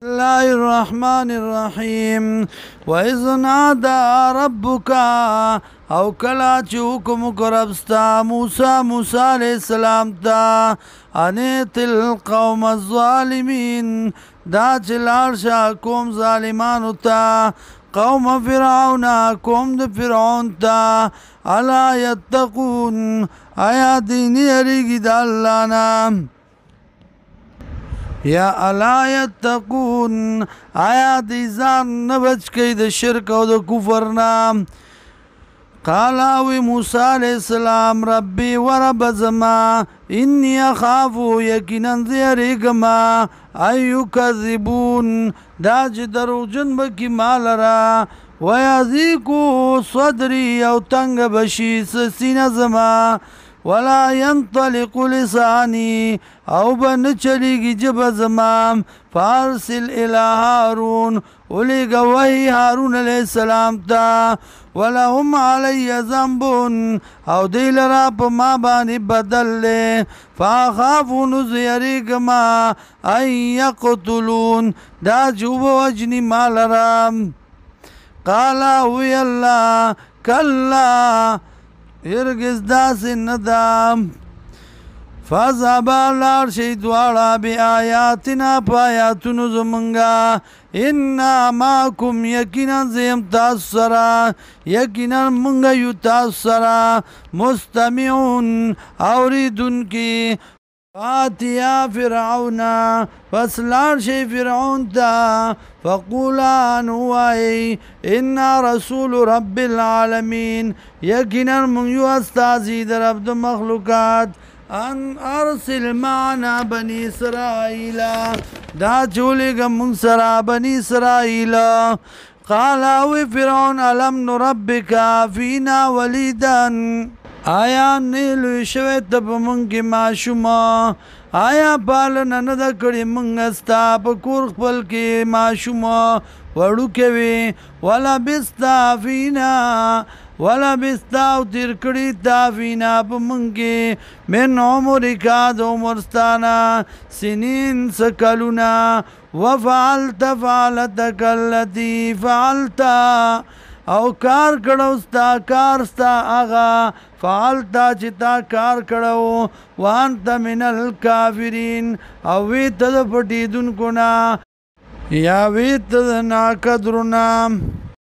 الله الرحمن الرحيم وإذ نادى ربك او کلا چې حکم کربستا موسی علیہ السلام تا انیت القوم الظالمین دا چلار شا قوم ظالمانو تا قوم فرعون قوم د فرعون تا الا یتقون آیا دینی یریږي د الله نام یا الا یتقون آیا دی ځان نه بچ کوي د شرک او د کفر نام قال وی موسی علیہ السلام ربی و رب زما انی اخافو یقینا زیریگما ایو کذبون دا چې دروغجن بکی مال را ویزیکو صدری او تنگ بشی سینه زما ولا ينطلق لساني او بن چلیگی جب زمام فارسل الى هارون اولی گوهی هارون علیہ السلام تا ولهم علی ذنب او دیل را پا ما بانی بدل لے فاخافو نزیریگما ان یقتلون دا جوب وجنی مال رام قالا وی اللہ کلا هرگز داسې نه ده فذهبا لاړ شئ دواړه بآیاتنا په آیاتونو زمونږه انا معکم یقینا زه یم تاسو سره یقینا مونږ یو تاسو سره مستمعون اورېدونکي فاتیا فرعون پس لاړ شئ فرعون ته فقولا نوای انا رسول رب العالمین یقینا من یو استازی در رب د مخلوقات ان ارسل معنا بنی اسرائیل دا چولیگا من سرا بنی اسرائیل قال اوی فرعون علم نربک فینا ولیدن آیا نیلوی شوی تب منگی ماشوما آیا پالنا ندا کڑی منگستا پا کور خپل کی ماشوما وڑو کوي ولا بستا فینا ولا بستا او تیر کڑی تا فینا پا منگی من عمرکا دو عمرستانا سنین سکلونا وفعلت فعلتک اللتی فعلتا او کار کړو ستا کار ستا آغا فعلتا چې تا کار کړو وانت من الکافرین او وی ته د پټیدونکو نه یا وی ته د ناقدرو نه